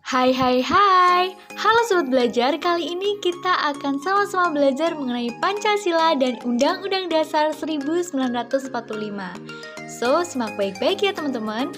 Hai hai hai, halo Sobat Belajar, kali ini kita akan sama-sama belajar mengenai Pancasila dan Undang-Undang Dasar 1945. So, simak baik-baik ya teman-teman.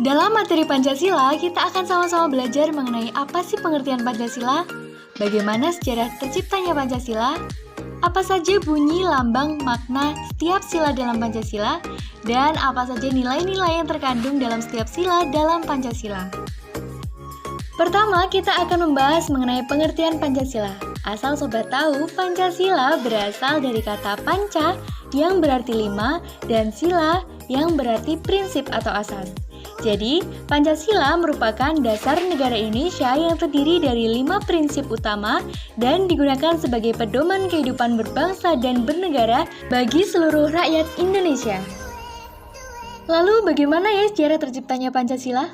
Dalam materi Pancasila, kita akan sama-sama belajar mengenai apa sih pengertian Pancasila, bagaimana sejarah terciptanya Pancasila, apa saja bunyi, lambang, makna setiap sila dalam Pancasila, dan apa saja nilai-nilai yang terkandung dalam setiap sila dalam Pancasila. Pertama, kita akan membahas mengenai pengertian Pancasila. Asal sobat tahu, Pancasila berasal dari kata panca yang berarti 5 dan sila yang berarti prinsip atau asas. Jadi, Pancasila merupakan dasar negara Indonesia yang terdiri dari 5 prinsip utama dan digunakan sebagai pedoman kehidupan berbangsa dan bernegara bagi seluruh rakyat Indonesia. Lalu, bagaimana ya sejarah terciptanya Pancasila?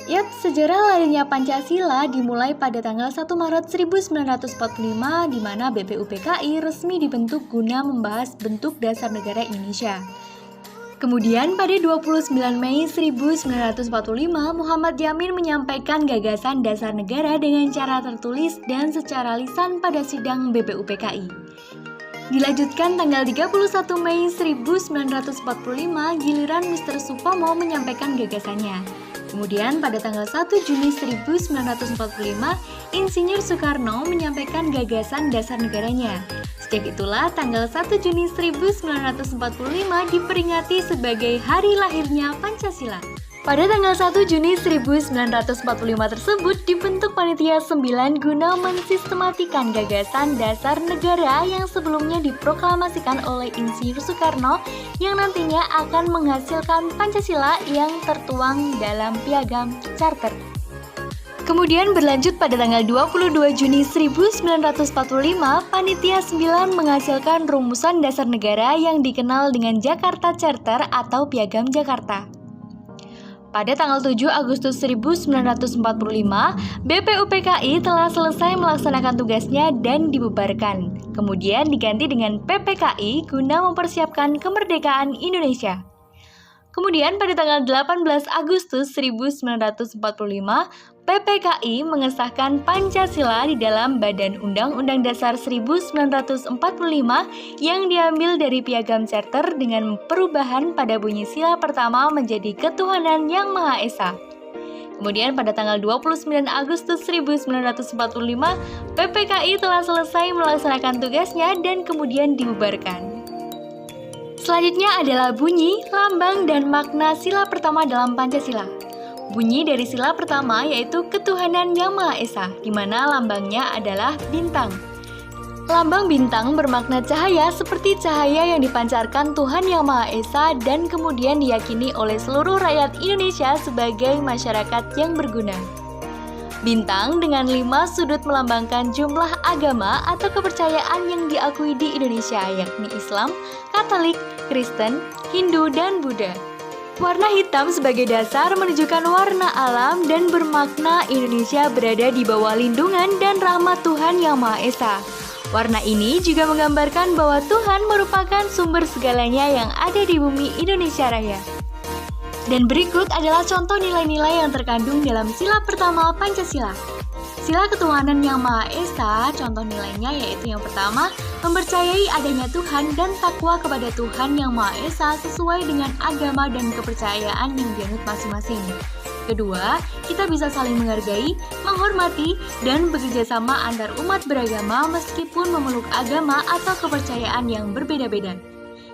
Yap, sejarah lahirnya Pancasila dimulai pada tanggal 1 Maret 1945 di mana BPUPKI resmi dibentuk guna membahas bentuk dasar negara Indonesia. Kemudian pada 29 Mei 1945, Muhammad Yamin menyampaikan gagasan dasar negara dengan cara tertulis dan secara lisan pada sidang BPUPKI. Dilanjutkan tanggal 31 Mei 1945, giliran Mr. Supomo menyampaikan gagasannya. Kemudian pada tanggal 1 Juni 1945, Insinyur Soekarno menyampaikan gagasan dasar negaranya. Sejak itulah tanggal 1 Juni 1945 diperingati sebagai hari lahirnya Pancasila. Pada tanggal 1 Juni 1945 tersebut dibentuk Panitia 9 guna mensistematikan gagasan dasar negara yang sebelumnya diproklamasikan oleh Insinyur Soekarno yang nantinya akan menghasilkan Pancasila yang tertuang dalam Piagam Charter. Kemudian berlanjut pada tanggal 22 Juni 1945, Panitia 9 menghasilkan rumusan dasar negara yang dikenal dengan Jakarta Charter atau Piagam Jakarta. Pada tanggal 7 Agustus 1945, BPUPKI telah selesai melaksanakan tugasnya dan dibubarkan. Kemudian diganti dengan PPKI guna mempersiapkan kemerdekaan Indonesia. Kemudian pada tanggal 18 Agustus 1945, PPKI mengesahkan Pancasila di dalam Badan Undang-Undang Dasar 1945 yang diambil dari Piagam Charter dengan perubahan pada bunyi sila pertama menjadi Ketuhanan Yang Maha Esa. Kemudian pada tanggal 29 Agustus 1945, PPKI telah selesai melaksanakan tugasnya dan kemudian dibubarkan. Selanjutnya adalah bunyi, lambang, dan makna sila pertama dalam Pancasila. Bunyi dari sila pertama yaitu Ketuhanan Yang Maha Esa, di mana lambangnya adalah bintang. Lambang bintang bermakna cahaya seperti cahaya yang dipancarkan Tuhan Yang Maha Esa dan kemudian diyakini oleh seluruh rakyat Indonesia sebagai masyarakat yang berguna. Bintang dengan 5 sudut melambangkan jumlah agama atau kepercayaan yang diakui di Indonesia, yakni Islam, Katolik, Kristen, Hindu, dan Buddha. Warna hitam sebagai dasar menunjukkan warna alam dan bermakna Indonesia berada di bawah lindungan dan rahmat Tuhan Yang Maha Esa. Warna ini juga menggambarkan bahwa Tuhan merupakan sumber segalanya yang ada di bumi Indonesia Raya. Dan berikut adalah contoh nilai-nilai yang terkandung dalam sila pertama Pancasila. Sila Ketuhanan Yang Maha Esa, contoh nilainya yaitu yang pertama, mempercayai adanya Tuhan dan takwa kepada Tuhan Yang Maha Esa sesuai dengan agama dan kepercayaan yang dianut masing-masing. Kedua, kita bisa saling menghargai, menghormati, dan bekerja sama antar umat beragama meskipun memeluk agama atau kepercayaan yang berbeda-beda.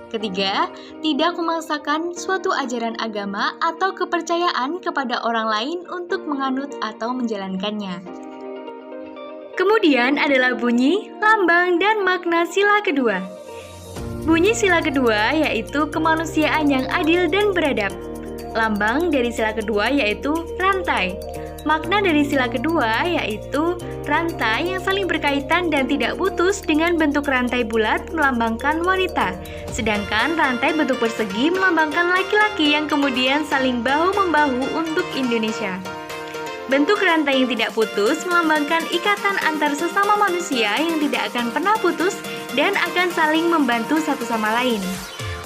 Ketiga, tidak memaksakan suatu ajaran agama atau kepercayaan kepada orang lain untuk menganut atau menjalankannya. Kemudian adalah bunyi, lambang, dan makna sila kedua. Bunyi sila kedua yaitu kemanusiaan yang adil dan beradab. Lambang dari sila kedua yaitu rantai. Makna dari sila kedua yaitu rantai yang saling berkaitan dan tidak putus dengan bentuk rantai bulat melambangkan wanita. Sedangkan rantai bentuk persegi melambangkan laki-laki yang kemudian saling bahu-membahu untuk Indonesia. Bentuk rantai yang tidak putus melambangkan ikatan antar sesama manusia yang tidak akan pernah putus dan akan saling membantu satu sama lain.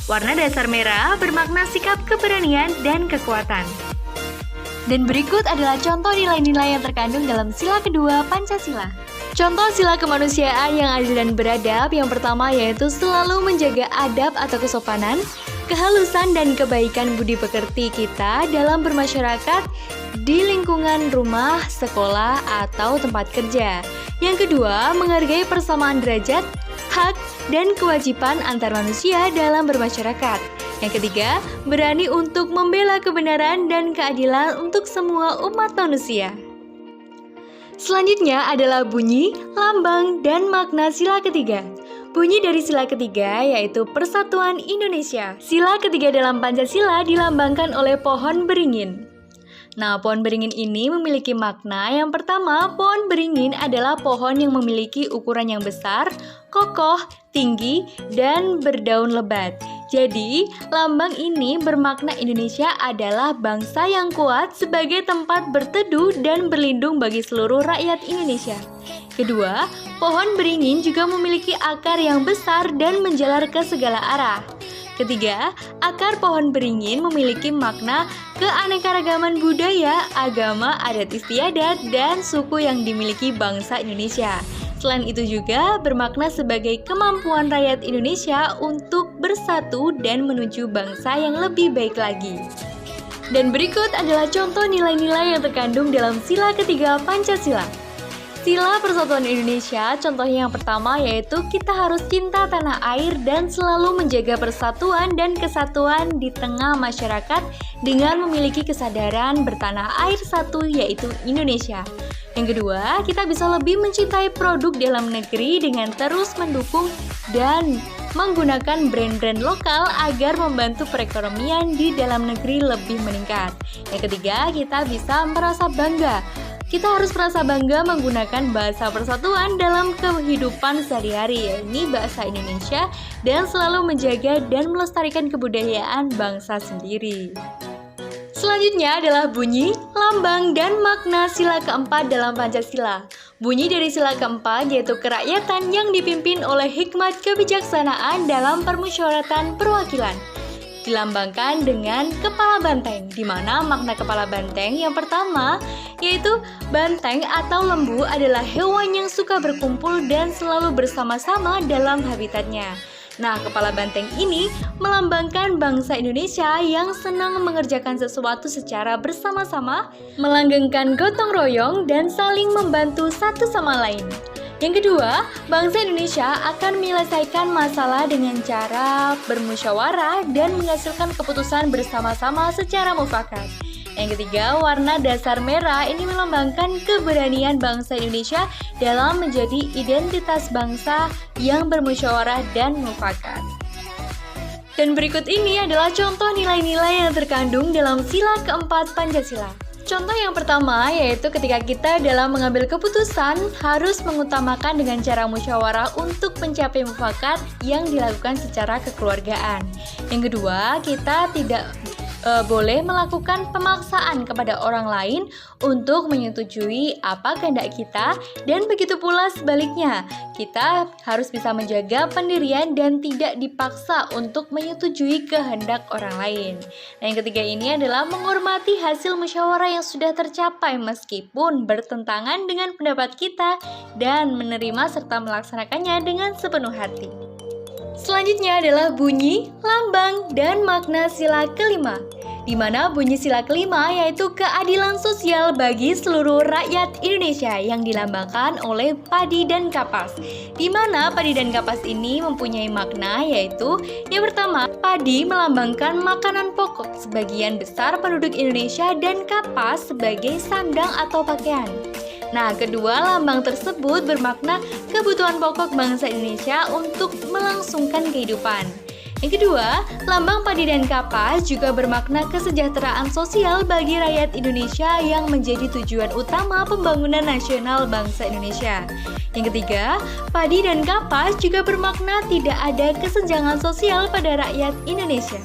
Warna dasar merah bermakna sikap keberanian dan kekuatan. Dan berikut adalah contoh nilai-nilai yang terkandung dalam sila kedua Pancasila. Contoh sila kemanusiaan yang adil dan beradab yang pertama yaitu selalu menjaga adab atau kesopanan, kehalusan dan kebaikan budi pekerti kita dalam bermasyarakat di lingkungan rumah, sekolah, atau tempat kerja. Yang kedua, menghargai persamaan derajat, hak, dan kewajiban antar manusia dalam bermasyarakat. Yang ketiga, berani untuk membela kebenaran dan keadilan untuk semua umat manusia. Selanjutnya adalah bunyi, lambang, dan makna sila ketiga. Bunyi dari sila ketiga yaitu Persatuan Indonesia. Sila ketiga dalam Pancasila dilambangkan oleh pohon beringin. Nah, pohon beringin ini memiliki makna. Yang pertama, pohon beringin adalah pohon yang memiliki ukuran yang besar, kokoh, tinggi, dan berdaun lebat. Jadi, lambang ini bermakna Indonesia adalah bangsa yang kuat sebagai tempat berteduh dan berlindung bagi seluruh rakyat Indonesia. Kedua, pohon beringin juga memiliki akar yang besar dan menjalar ke segala arah. Ketiga, akar pohon beringin memiliki makna keanekaragaman budaya, agama, adat istiadat, dan suku yang dimiliki bangsa Indonesia. Selain itu juga bermakna sebagai kemampuan rakyat Indonesia untuk bersatu dan menuju bangsa yang lebih baik lagi. Dan berikut adalah contoh nilai-nilai yang terkandung dalam sila ketiga Pancasila. Sila Persatuan Indonesia, contohnya yang pertama yaitu kita harus cinta tanah air dan selalu menjaga persatuan dan kesatuan di tengah masyarakat dengan memiliki kesadaran bertanah air satu yaitu Indonesia. Yang kedua, kita bisa lebih mencintai produk dalam negeri dengan terus mendukung dan menggunakan brand-brand lokal agar membantu perekonomian di dalam negeri lebih meningkat. Yang ketiga, kita bisa merasa bangga. Kita harus merasa bangga menggunakan bahasa persatuan dalam kehidupan sehari-hari, yakni bahasa Indonesia, dan selalu menjaga dan melestarikan kebudayaan bangsa sendiri. Selanjutnya adalah bunyi, lambang, dan makna sila keempat dalam Pancasila. Bunyi dari sila keempat yaitu kerakyatan yang dipimpin oleh hikmat kebijaksanaan dalam permusyawaratan perwakilan. Dilambangkan dengan kepala banteng, di mana makna kepala banteng yang pertama yaitu banteng atau lembu adalah hewan yang suka berkumpul dan selalu bersama-sama dalam habitatnya. Nah, kepala banteng ini melambangkan bangsa Indonesia yang senang mengerjakan sesuatu secara bersama-sama, melanggengkan gotong royong, dan saling membantu satu sama lain. Yang kedua, bangsa Indonesia akan menyelesaikan masalah dengan cara bermusyawarah dan menghasilkan keputusan bersama-sama secara mufakat. Yang ketiga, warna dasar merah ini melambangkan keberanian bangsa Indonesia dalam menjadi identitas bangsa yang bermusyawarah dan mufakat. Dan berikut ini adalah contoh nilai-nilai yang terkandung dalam sila keempat Pancasila. Contoh yang pertama yaitu ketika kita dalam mengambil keputusan harus mengutamakan dengan cara musyawarah untuk mencapai mufakat yang dilakukan secara kekeluargaan. Yang kedua, kita tidak boleh melakukan pemaksaan kepada orang lain untuk menyetujui apa kehendak kita, dan begitu pula sebaliknya, kita harus bisa menjaga pendirian dan tidak dipaksa untuk menyetujui kehendak orang lain. Nah, yang ketiga ini adalah menghormati hasil musyawarah yang sudah tercapai meskipun bertentangan dengan pendapat kita dan menerima serta melaksanakannya dengan sepenuh hati. Selanjutnya adalah bunyi, lambang, dan makna sila kelima, di mana bunyi sila kelima yaitu keadilan sosial bagi seluruh rakyat Indonesia yang dilambangkan oleh padi dan kapas. Di mana padi dan kapas ini mempunyai makna yaitu yang pertama, padi melambangkan makanan pokok sebagian besar penduduk Indonesia dan kapas sebagai sandang atau pakaian. Nah, kedua lambang tersebut bermakna kebutuhan pokok bangsa Indonesia untuk melangsungkan kehidupan. Yang kedua, lambang padi dan kapas juga bermakna kesejahteraan sosial bagi rakyat Indonesia yang menjadi tujuan utama pembangunan nasional bangsa Indonesia. Yang ketiga, padi dan kapas juga bermakna tidak ada kesenjangan sosial pada rakyat Indonesia.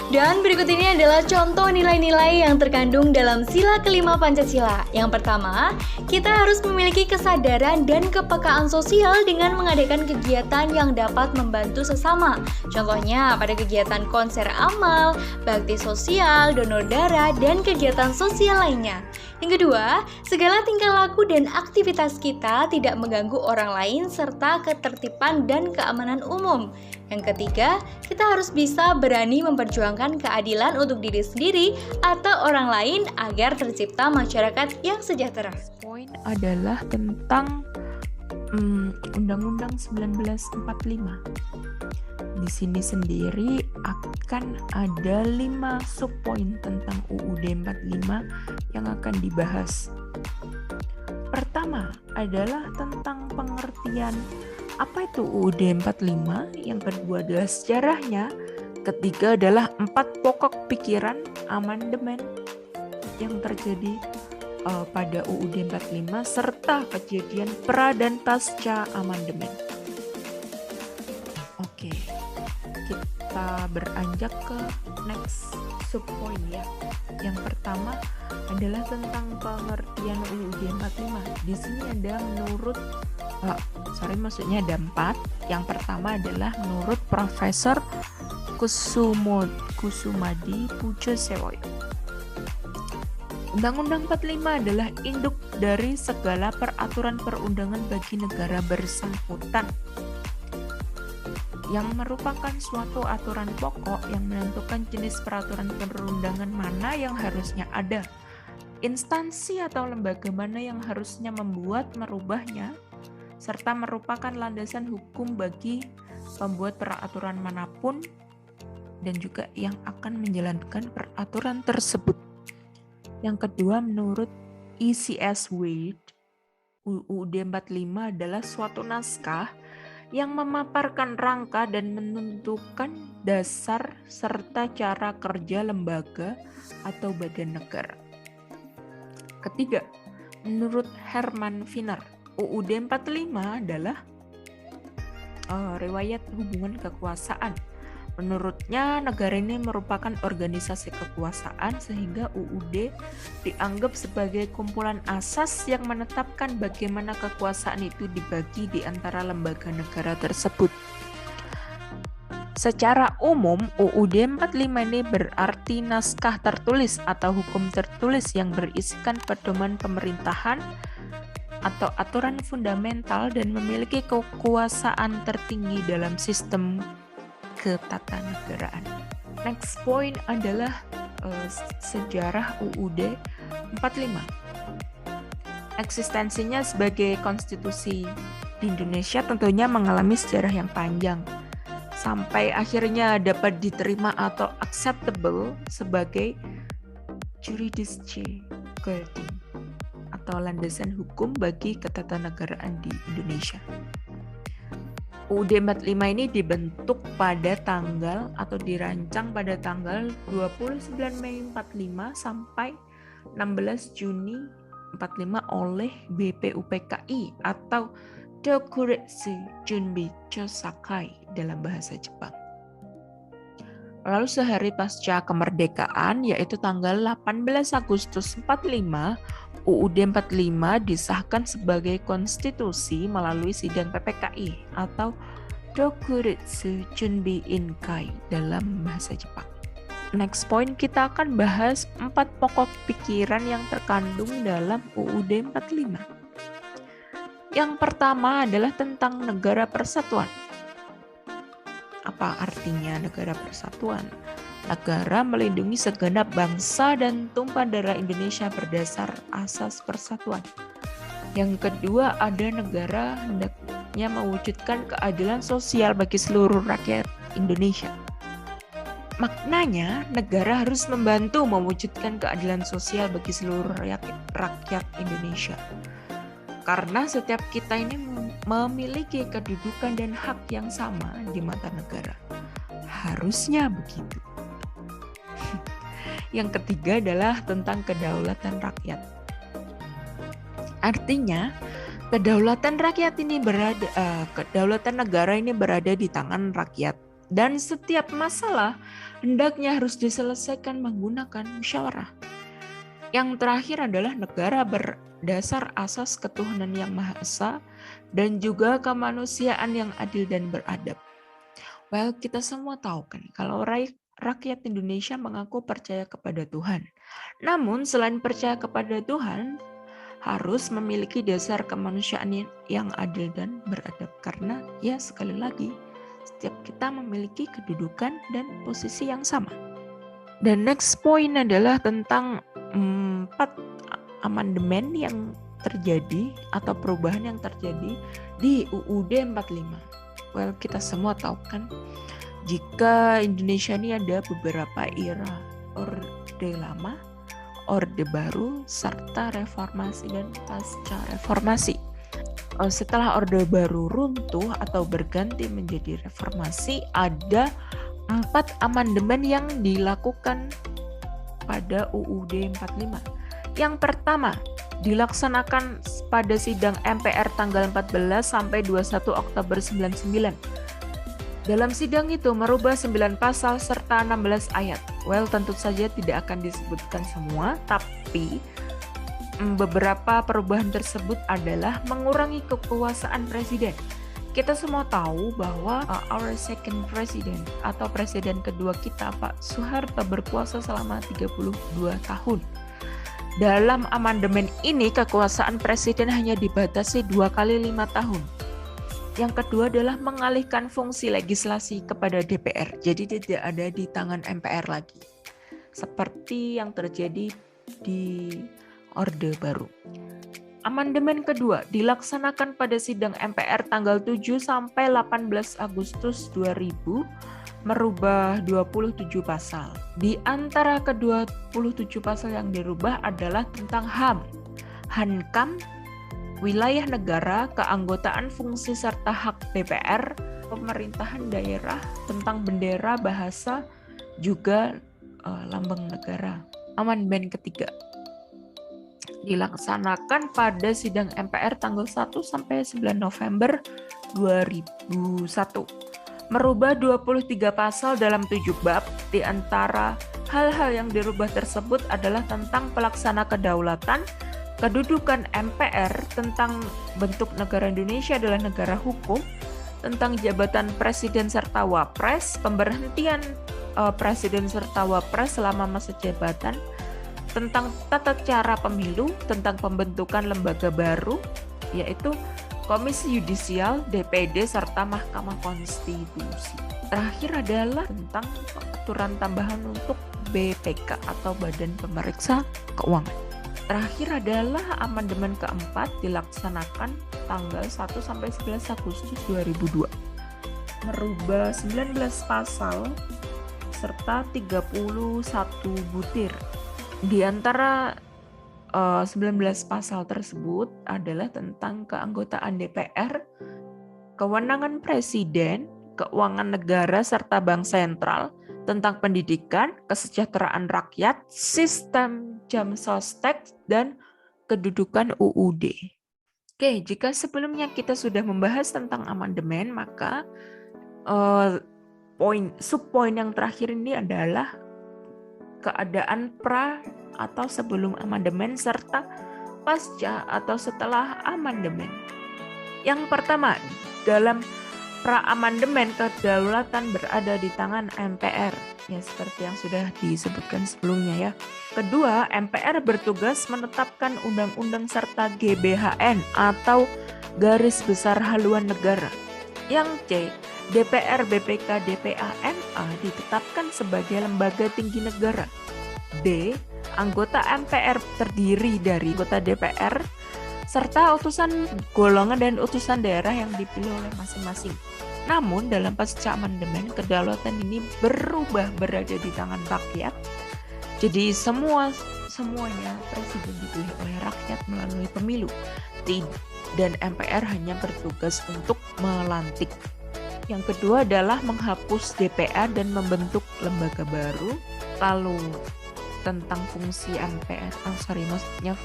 Dan berikut ini adalah contoh nilai-nilai yang terkandung dalam sila kelima Pancasila. Yang pertama, kita harus memiliki kesadaran dan kepekaan sosial dengan mengadakan kegiatan yang dapat membantu sesama. Contohnya pada kegiatan konser amal, bakti sosial, donor darah, dan kegiatan sosial lainnya. Yang kedua, segala tingkah laku dan aktivitas kita tidak mengganggu orang lain serta ketertiban dan keamanan umum. Yang ketiga, kita harus bisa berani memperjuangkan keadilan untuk diri sendiri atau orang lain agar tercipta masyarakat yang sejahtera. Poin adalah tentang Undang-Undang 1945. Di sini sendiri akan ada 5 subpoin tentang UUD 45 yang akan dibahas. Pertama adalah tentang pengertian apa itu UUD 45, yang kedua adalah sejarahnya, ketiga adalah 4 pokok pikiran amandemen yang terjadi pada UUD 45 serta kejadian pra dan pasca amandemen. Oke, kita beranjak ke next subpoint ya. Yang pertama adalah tentang pengertian UUD 45. Di sini ada ada 4. Yang pertama adalah menurut Profesor Kusumadi Pujosewoyo. Undang-Undang 45 adalah induk dari segala peraturan perundangan bagi negara bersangkutan, yang merupakan suatu aturan pokok yang menentukan jenis peraturan perundangan mana yang harusnya ada, instansi atau lembaga mana yang harusnya membuat, merubahnya, serta merupakan landasan hukum bagi pembuat peraturan manapun dan juga yang akan menjalankan peraturan tersebut. Yang kedua, menurut E.C.S. Wade, UUD 45 adalah suatu naskah yang memaparkan rangka dan menentukan dasar serta cara kerja lembaga atau badan negara. Ketiga, menurut Herman Wiener, UUD 45 adalah riwayat hubungan kekuasaan. Menurutnya, negara ini merupakan organisasi kekuasaan sehingga UUD dianggap sebagai kumpulan asas yang menetapkan bagaimana kekuasaan itu dibagi di antara lembaga negara tersebut. Secara umum, UUD 45 ini berarti naskah tertulis atau hukum tertulis yang berisikan pedoman pemerintahan atau aturan fundamental dan memiliki kekuasaan tertinggi dalam sistem ketatanegaraan. Next point adalah sejarah UUD 45. Eksistensinya sebagai konstitusi di Indonesia tentunya mengalami sejarah yang panjang sampai akhirnya dapat diterima atau acceptable sebagai jurisdiksi guiding atau landasan hukum bagi ketatanegaraan di Indonesia. UUD 45 ini dibentuk pada tanggal atau dirancang pada tanggal 29 Mei 45 sampai 16 Juni 45 oleh BPUPKI atau Dokuretsu Junbi Chosakai dalam bahasa Jepang. Lalu sehari pasca kemerdekaan, yaitu tanggal 18 Agustus 45, UUD 45 disahkan sebagai konstitusi melalui sidang PPKI atau Dokuretsu Junbi Inkai dalam bahasa Jepang. Next point, kita akan bahas 4 pokok pikiran yang terkandung dalam UUD 45. Yang pertama adalah tentang negara persatuan. Apa artinya negara persatuan? Negara melindungi segenap bangsa dan tumpah darah Indonesia berdasar asas persatuan. Yang kedua, ada negara hendaknya mewujudkan keadilan sosial bagi seluruh rakyat Indonesia. Maknanya, negara harus membantu mewujudkan keadilan sosial bagi seluruh rakyat Indonesia. Karena setiap kita ini memiliki kedudukan dan hak yang sama di mata negara. Harusnya begitu. Yang ketiga adalah tentang kedaulatan rakyat. Artinya, kedaulatan negara ini berada di tangan rakyat. Dan setiap masalah hendaknya harus diselesaikan menggunakan musyawarah. Yang terakhir adalah negara berdasar asas ketuhanan yang Maha Esa dan juga kemanusiaan yang adil dan beradab. Well, kita semua tahu kan kalau rakyat Indonesia mengaku percaya kepada Tuhan. Namun selain percaya kepada Tuhan, harus memiliki dasar kemanusiaan yang adil dan beradab. Karena ya sekali lagi, setiap kita memiliki kedudukan dan posisi yang sama. Dan next point adalah tentang 4 amandemen yang terjadi atau perubahan yang terjadi di UUD 45. Well, kita semua tahu kan, jika Indonesia ini ada beberapa era, Orde Lama, Orde Baru, serta Reformasi dan Pasca Reformasi. Setelah Orde Baru runtuh atau berganti menjadi Reformasi, ada 4 amandemen yang dilakukan pada UUD 45. Yang pertama, dilaksanakan pada sidang MPR tanggal 14 sampai 21 Oktober 99. Dalam sidang itu merubah 9 pasal serta 16 ayat. Well, tentu saja tidak akan disebutkan semua, tapi beberapa perubahan tersebut adalah mengurangi kekuasaan presiden. Kita semua tahu bahwa our second president atau presiden kedua kita, Pak Soeharto, berkuasa selama 32 tahun. Dalam amandemen ini kekuasaan presiden hanya dibatasi 2 kali 5 tahun. Yang kedua adalah mengalihkan fungsi legislasi kepada DPR. Jadi tidak ada di tangan MPR lagi. Seperti yang terjadi di Orde Baru. Amandemen kedua dilaksanakan pada sidang MPR tanggal 7 sampai 18 Agustus 2000, merubah 27 pasal. Di antara kedua 27 pasal yang dirubah adalah tentang HAM, Hankam, wilayah negara, keanggotaan fungsi serta hak DPR, pemerintahan daerah, tentang bendera, bahasa, juga lambang negara. Amandemen ketiga dilaksanakan pada sidang MPR tanggal 1 sampai 9 November 2001. Merubah 23 pasal dalam 7 bab. Di antara hal-hal yang dirubah tersebut adalah tentang pelaksana kedaulatan, kedudukan MPR, tentang bentuk negara Indonesia adalah negara hukum, tentang jabatan presiden serta wapres, pemberhentian presiden serta wapres selama masa jabatan, tentang tata cara pemilu, tentang pembentukan lembaga baru, yaitu Komisi Yudisial, DPD, serta Mahkamah Konstitusi. Terakhir adalah tentang aturan tambahan untuk BPK atau Badan Pemeriksa Keuangan. Terakhir adalah amandemen keempat dilaksanakan tanggal 1 sampai 11 Agustus 2002. Merubah 19 pasal serta 31 butir. Di antara 19 pasal tersebut adalah tentang keanggotaan DPR, kewenangan presiden, keuangan negara serta bank sentral, tentang pendidikan, kesejahteraan rakyat, sistem jam sostek, dan kedudukan UUD. Oke, jika sebelumnya kita sudah membahas tentang amandemen, maka subpoin yang terakhir ini adalah keadaan pra atau sebelum amandemen serta pasca atau setelah amandemen. Yang pertama, dalam pra amandemen kedaulatan berada di tangan MPR, ya seperti yang sudah disebutkan sebelumnya ya. Kedua, MPR bertugas menetapkan undang-undang serta GBHN atau garis besar haluan negara. Yang C, DPR, BPK, DPA, MA ditetapkan sebagai lembaga tinggi negara. D, anggota MPR terdiri dari anggota DPR serta utusan golongan dan utusan daerah yang dipilih oleh masing-masing. Namun dalam pasca amandemen kedaulatan ini berubah berada di tangan rakyat. Jadi semuanya presiden dipilih oleh rakyat melalui pemilu. Dan MPR hanya bertugas untuk melantik. Yang kedua adalah menghapus DPR dan membentuk lembaga baru. Lalu tentang fungsi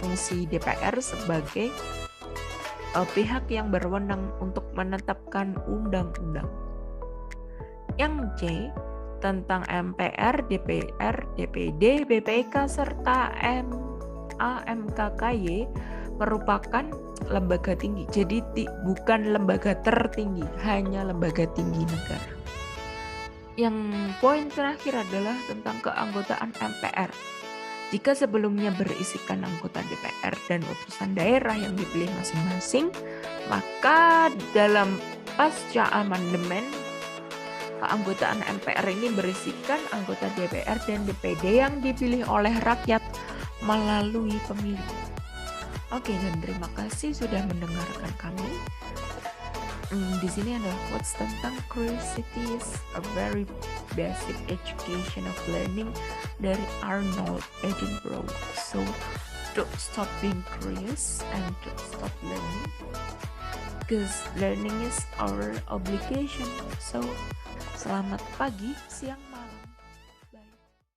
fungsi DPR sebagai pihak yang berwenang untuk menetapkan undang-undang. Yang C, tentang MPR, DPR, DPD, BPK, serta MKKY merupakan lembaga tinggi. Jadi bukan lembaga tertinggi, hanya lembaga tinggi negara. Yang poin terakhir adalah tentang keanggotaan MPR. Jika sebelumnya berisikan anggota DPR dan utusan daerah yang dipilih masing-masing, maka dalam pasca amandemen, keanggotaan MPR ini berisikan anggota DPR dan DPD yang dipilih oleh rakyat melalui pemilu. Oke, dan terima kasih sudah mendengarkan kami. Di sini adalah quotes tentang curiosity is a very basic education of learning dari Arnold Edinburgh. So, don't stop being curious and don't stop learning, because learning is our obligation. So, selamat pagi, siang,